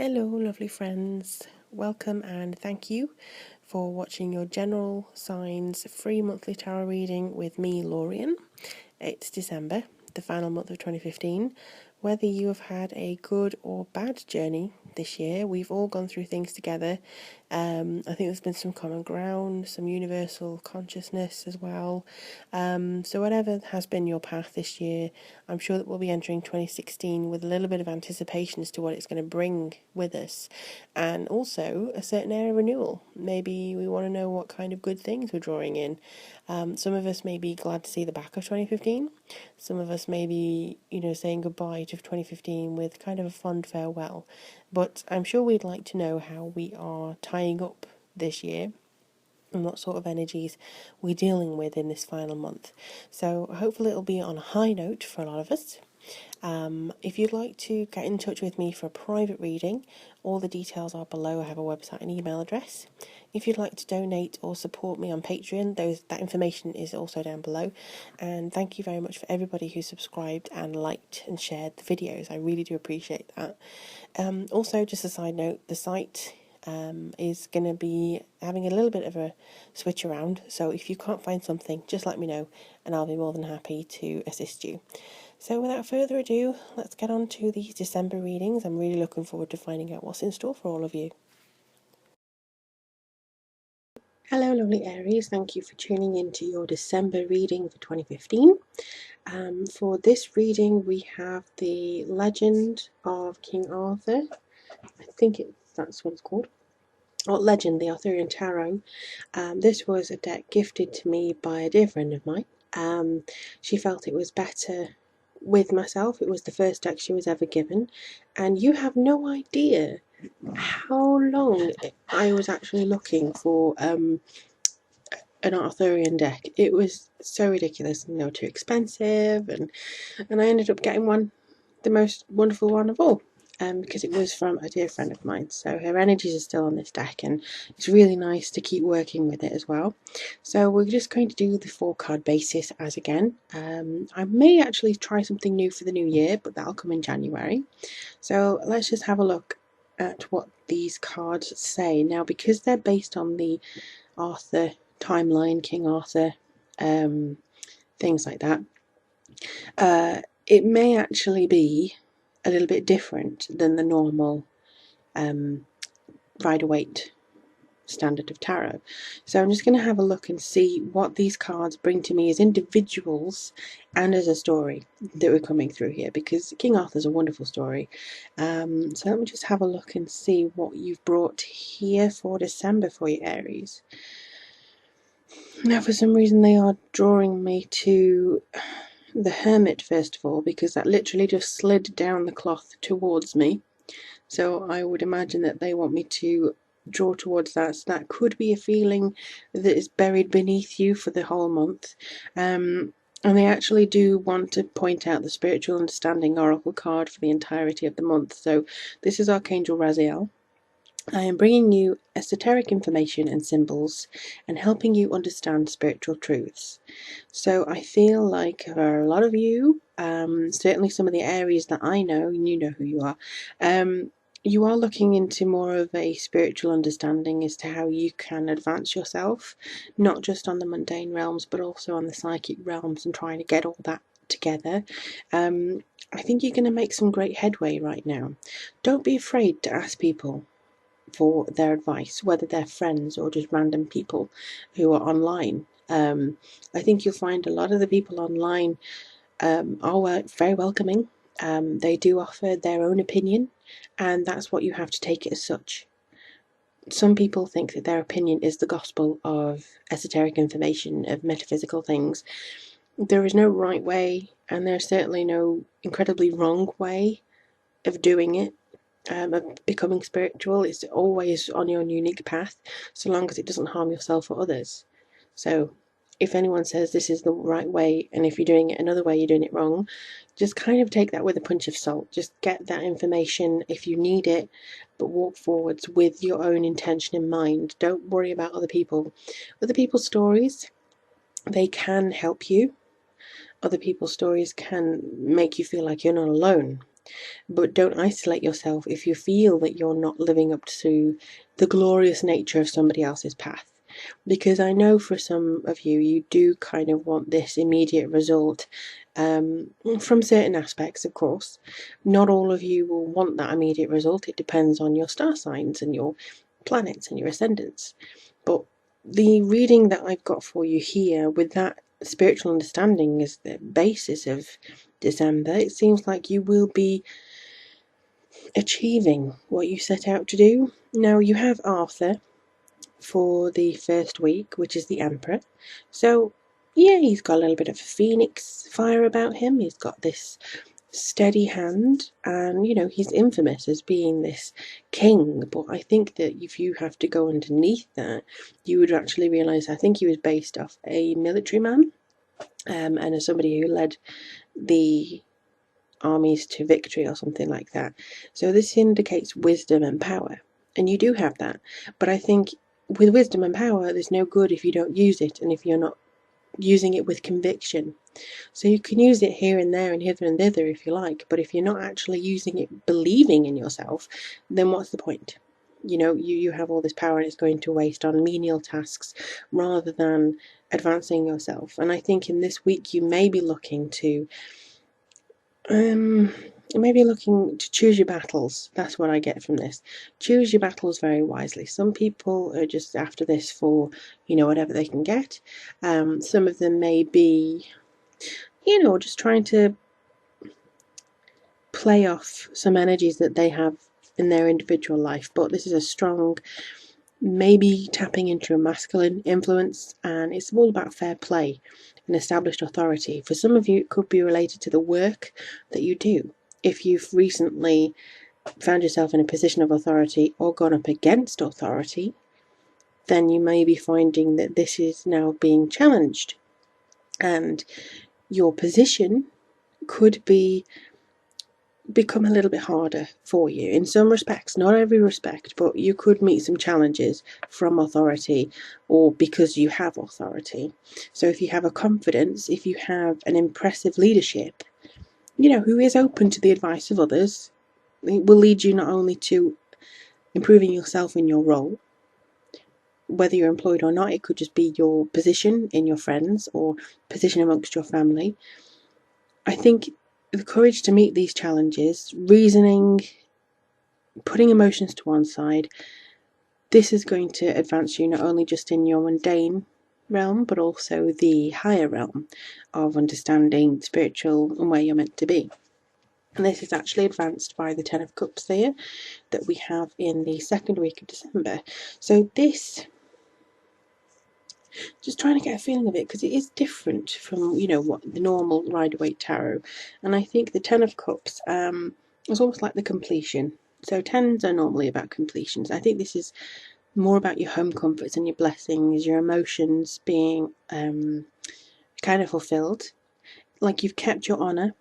Hello, lovely friends. Welcome and thank you for watching your general signs free monthly tarot reading with me, Lorian. It's December, the final month of 2015. Whether you have had a good or bad journey this year, we've all gone through things together. I think there's been some common ground, some universal consciousness as well. So whatever has been your path this year, I'm sure that we'll be entering 2016 with a little bit of anticipation as to what it's going to bring with us, and also a certain air of renewal. Maybe we want to know what kind of good things we're drawing in. Some of us may be glad to see the back of 2015. Some of us may be, saying goodbye to 2015 with kind of a fond farewell. But I'm sure we'd like to know how we are tying up this year and what sort of energies we're dealing with in this final month. So hopefully it'll be on a high note for a lot of us. If you'd like to get in touch with me for a private reading, all the details are below. I have a website and email address. If you'd like to donate or support me on Patreon, that information is also down below. And thank you very much for everybody who subscribed and liked and shared the videos. I really do appreciate that. Also, just a side note, the site is going to be having a little bit of a switch around. So if you can't find something, just let me know and I'll be more than happy to assist you. So without further ado, let's get on to these December readings. I'm really looking forward to finding out what's in store for all of you. Hello, lovely Aries. Thank you for tuning in to your December reading for 2015. For this reading, we have the Legend of King Arthur. I think that's what it's called. Or Legend, the Arthurian Tarot. This was a deck gifted to me by a dear friend of mine. She felt it was better with myself. It was the first deck she was ever given, and you have no idea how long I was actually looking for an Arthurian deck. It was so ridiculous, and they were too expensive, and I ended up getting one, the most wonderful one of all. Because it was from a dear friend of mine. So her energies are still on this deck, and it's really nice to keep working with it as well. So we're just going to do the 4-card basis as again. I may actually try something new for the new year, but that'll come in January. So let's just have a look at what these cards say. Now, because they're based on the Arthur timeline, King Arthur, things like that, it may actually be a little bit different than the normal Rider-Waite standard of tarot. So I'm just going to have a look and see what these cards bring to me as individuals and as a story that we're coming through here, because King Arthur's a wonderful story. So let me just have a look and see what you've brought here for December for you, Aries. Now, for some reason they are drawing me to the Hermit first of all, because that literally just slid down the cloth towards me. So I would imagine that they want me to draw towards that. So that could be a feeling that is buried beneath you for the whole month. And they actually do want to point out the Spiritual Understanding Oracle card for the entirety of the month. So this is Archangel Raziel. I am bringing you esoteric information and symbols and helping you understand spiritual truths. So I feel like for a lot of you, certainly some of the Aries that I know, and you know who you are, you are looking into more of a spiritual understanding as to how you can advance yourself, not just on the mundane realms, but also on the psychic realms, and trying to get all that together. I think you're going to make some great headway right now. Don't be afraid to ask people for their advice, whether they're friends or just random people who are online. I think you'll find a lot of the people online are very welcoming. They do offer their own opinion, and that's what you have to take it as such. Some people think that their opinion is the gospel of esoteric information, of metaphysical things. There is no right way, and there's certainly no incredibly wrong way of doing it. Of becoming spiritual. It's always on your unique path, so long as it doesn't harm yourself or others. So if anyone says this is the right way, and if you're doing it another way, you're doing it wrong, just kind of take that with a pinch of salt. Just get that information if you need it, but walk forwards with your own intention in mind. Don't worry about other people. Other people's stories, they can help you. Other people's stories can make you feel like you're not alone. But don't isolate yourself if you feel that you're not living up to the glorious nature of somebody else's path. Because I know for some of you, you do kind of want this immediate result from certain aspects, of course. Not all of you will want that immediate result. It depends on your star signs and your planets and your ascendants. But the reading that I've got for you here, with that spiritual understanding as the basis of December, it seems like you will be achieving what you set out to do. Now, you have Arthur for the first week, which is the Emperor. So, yeah, he's got a little bit of phoenix fire about him. He's got this steady hand, and he's infamous as being this king. But I think that if you have to go underneath that, you would actually realize I think he was based off a military man, and as somebody who led the armies to victory or something like that. So this indicates wisdom and power, and you do have that. But I think with wisdom and power, there's no good if you don't use it, and if you're not using it with conviction. So you can use it here and there and hither and thither if you like, but if you're not actually using it believing in yourself, then what's the point? You have all this power and it's going to waste on menial tasks rather than advancing yourself. And I think in this week you may be looking to choose your battles. That's what I get from this. Choose your battles very wisely. Some people are just after this for, whatever they can get. Some of them may be, just trying to play off some energies that they have in their individual life. But this is a strong, maybe tapping into a masculine influence, and it's all about fair play and established authority. For some of you, it could be related to the work that you do. If you've recently found yourself in a position of authority or gone up against authority, then you may be finding that this is now being challenged, and your position could become a little bit harder for you in some respects, not every respect, but you could meet some challenges from authority or because you have authority. So if you have a confidence, if you have an impressive leadership, who is open to the advice of others, it will lead you not only to improving yourself in your role, whether you're employed or not. It could just be your position in your friends or position amongst your family. I think the courage to meet these challenges, reasoning, putting emotions to one side, this is going to advance you not only just in your mundane realm, but also the higher realm of understanding spiritual and where you're meant to be. And this is actually advanced by the Ten of Cups there that we have in the second week of December. So this, just trying to get a feeling of it, because it is different from, what the normal Rider-Waite Tarot. And I think the Ten of Cups is almost like the completion. So tens are normally about completions. I think this is more about your home comforts and your blessings, your emotions being kind of fulfilled. Like you've kept your honour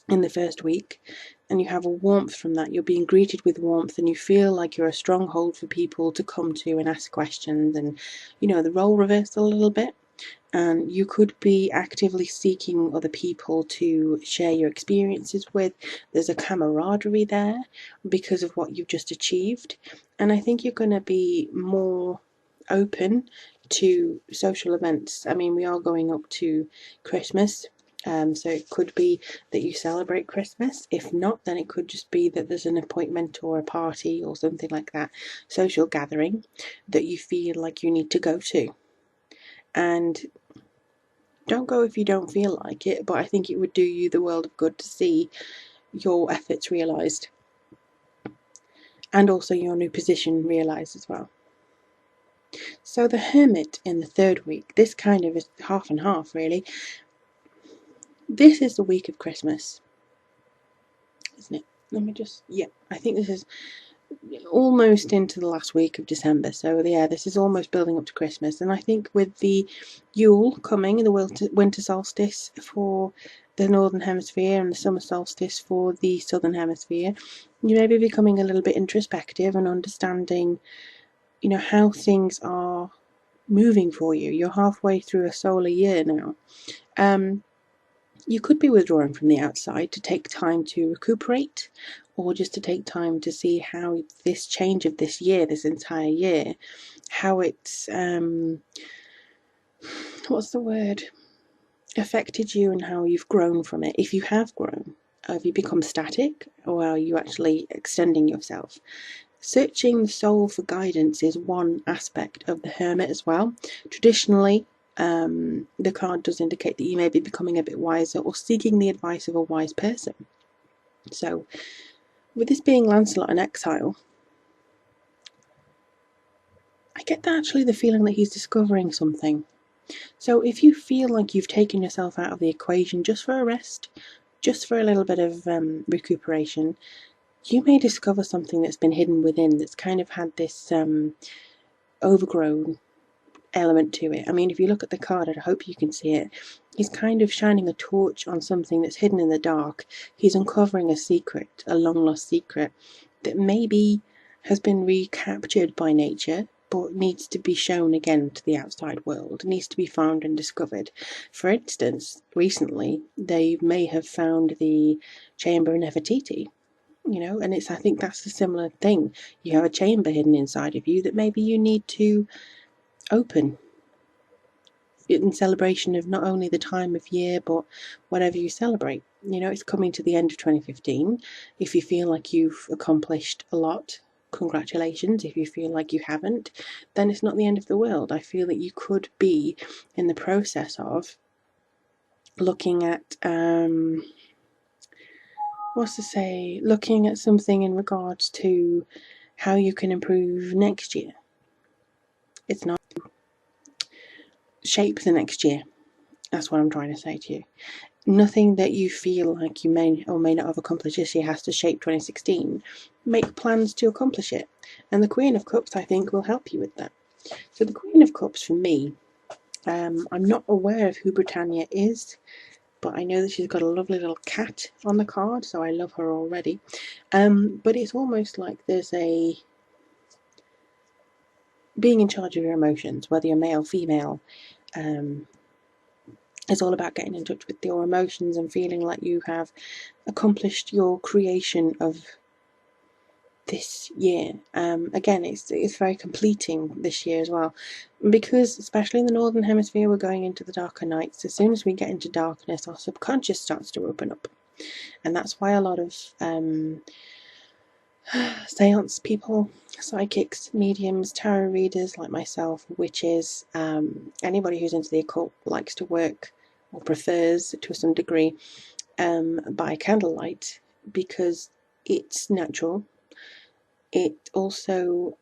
in the first week, and you have a warmth from that. You're being greeted with warmth, and you feel like you're a stronghold for people to come to and ask questions, and the role reversed a little bit, and you could be actively seeking other people to share your experiences with. There's a camaraderie there because of what you've just achieved, and I think you're going to be more open to social events. I mean, we are going up to Christmas, so it could be that you celebrate Christmas. If not, then it could just be that there's an appointment or a party or something like that, social gathering, that you feel like you need to go to. And don't go if you don't feel like it, but I think it would do you the world of good to see your efforts realised, and also your new position realised as well. So the Hermit in the third week, this kind of is half and half really. This is the week of Christmas, isn't it? I think this is almost into the last week of December. So yeah, this is almost building up to Christmas. And I think with the Yule coming and the winter solstice for the Northern Hemisphere and the summer solstice for the Southern Hemisphere, you may be becoming a little bit introspective and understanding, how things are moving for you. You're halfway through a solar year now. You could be withdrawing from the outside to take time to recuperate, or just to take time to see how this change of this year, this entire year, how it's, what's the word, affected you and how you've grown from it. If you have grown, have you become static, or are you actually extending yourself? Searching the soul for guidance is one aspect of the Hermit as well. Traditionally, the card does indicate that you may be becoming a bit wiser or seeking the advice of a wise person. So, with this being Lancelot in exile, I get actually the feeling that he's discovering something. So if you feel like you've taken yourself out of the equation just for a rest, just for a little bit of recuperation, you may discover something that's been hidden within, that's kind of had this overgrown element to it. I mean, if you look at the card, I hope you can see it. He's kind of shining a torch on something that's hidden in the dark. He's uncovering a secret, a long lost secret, that maybe has been recaptured by nature, but needs to be shown again to the outside world, needs to be found and discovered. For instance, recently, they may have found the chamber in Nefertiti, and I think that's a similar thing. You have a chamber hidden inside of you that maybe you need to open in celebration of not only the time of year, but whatever you celebrate. It's coming to the end of 2015. If you feel like you've accomplished a lot, congratulations. If you feel like you haven't, then it's not the end of the world. I feel that you could be in the process of looking at, looking at something in regards to how you can improve next year. It's not shape the next year. That's what I'm trying to say to you. Nothing that you feel like you may or may not have accomplished this year has to shape 2016. Make plans to accomplish it. And the Queen of Cups, I think, will help you with that. So the Queen of Cups, for me, I'm not aware of who Britannia is, but I know that she's got a lovely little cat on the card, so I love her already. But it's almost like there's a being in charge of your emotions, whether you're male, female. It's all about getting in touch with your emotions and feeling like you have accomplished your creation of this year. Again, it's very completing this year as well, because especially in the Northern Hemisphere, we're going into the darker nights. As soon as we get into darkness, our subconscious starts to open up, and that's why a lot of seance people, psychics, mediums, tarot readers like myself, witches, anybody who's into the occult likes to work or prefers to some degree by candlelight, because it's natural. It also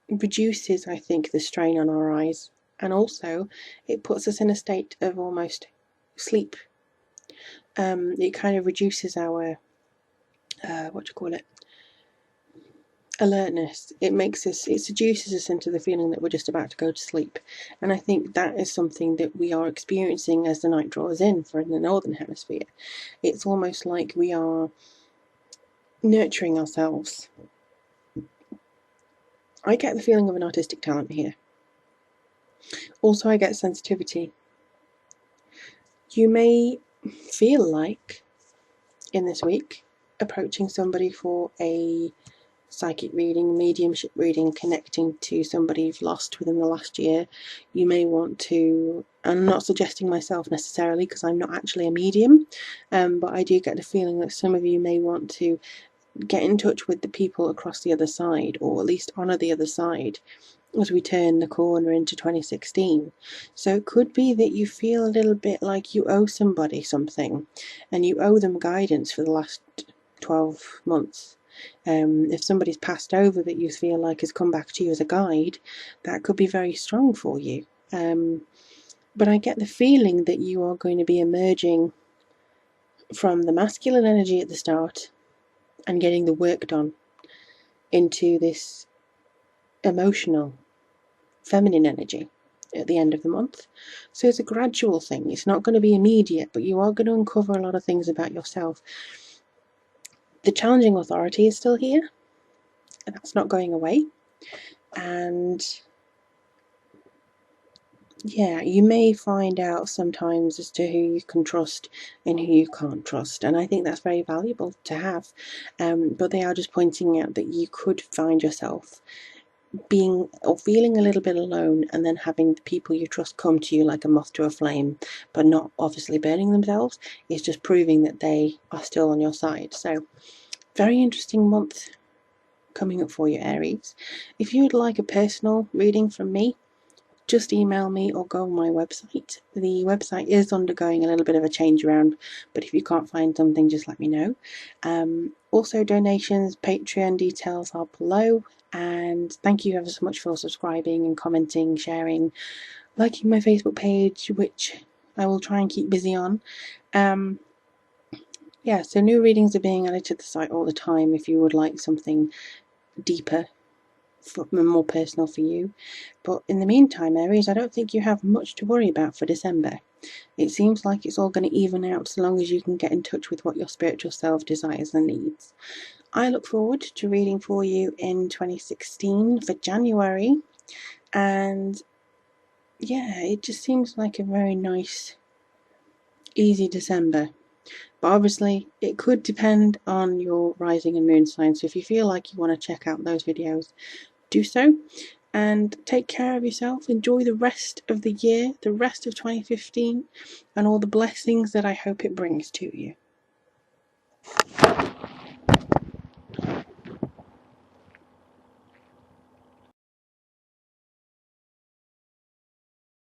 reduces, I think, the strain on our eyes, and also it puts us in a state of almost sleep. It kind of reduces our alertness. It seduces us into the feeling that we're just about to go to sleep, and I think that is something that we are experiencing as the night draws in for the Northern Hemisphere. It's almost like we are nurturing ourselves. I get the feeling of an artistic talent here. Also, I get sensitivity. You may feel like, in this week, approaching somebody for a psychic reading, mediumship reading, connecting to somebody you've lost within the last year. You may want to, I'm not suggesting myself necessarily because I'm not actually a medium, but I do get the feeling that some of you may want to get in touch with the people across the other side, or at least honour the other side as we turn the corner into 2016. So it could be that you feel a little bit like you owe somebody something, and you owe them guidance for the last 12 months. If somebody's passed over that you feel like has come back to you as a guide, that could be very strong for you. But I get the feeling that you are going to be emerging from the masculine energy at the start and getting the work done into this emotional feminine energy at the end of the month. So it's a gradual thing. It's not going to be immediate, but you are going to uncover a lot of things about yourself. The challenging authority is still here, and that's not going away. And Yeah, you may find out sometimes as to who you can trust and who you can't trust, and I think that's very valuable to have. But they are just pointing out that you could find yourself being or feeling a little bit alone, and then having the people you trust come to you like a moth to a flame, but not obviously burning themselves. It's just proving that they are still on your side. So, very interesting month coming up for you, Aries. If you would like a personal reading from me, just email me or go on my website. The website is undergoing a little bit of a change around, but if you can't find something, just let me know. Also, donations, Patreon details are below. And thank you ever so much for subscribing and commenting, sharing, liking my Facebook page, which I will try and keep busy on. Yeah, so new readings are being added to the site all the time if you would like something deeper, more personal for you. But in the meantime, Aries, I don't think you have much to worry about for December. It seems like it's all going to even out so long as you can get in touch with what your spiritual self desires and needs. I look forward to reading for you in 2016 for January, and yeah, it just seems like a very nice, easy December. But obviously, it could depend on your rising and moon sign, so if you feel like you want to check out those videos, do so. And take care of yourself. Enjoy the rest of the year, the rest of 2015, and all the blessings that I hope it brings to you.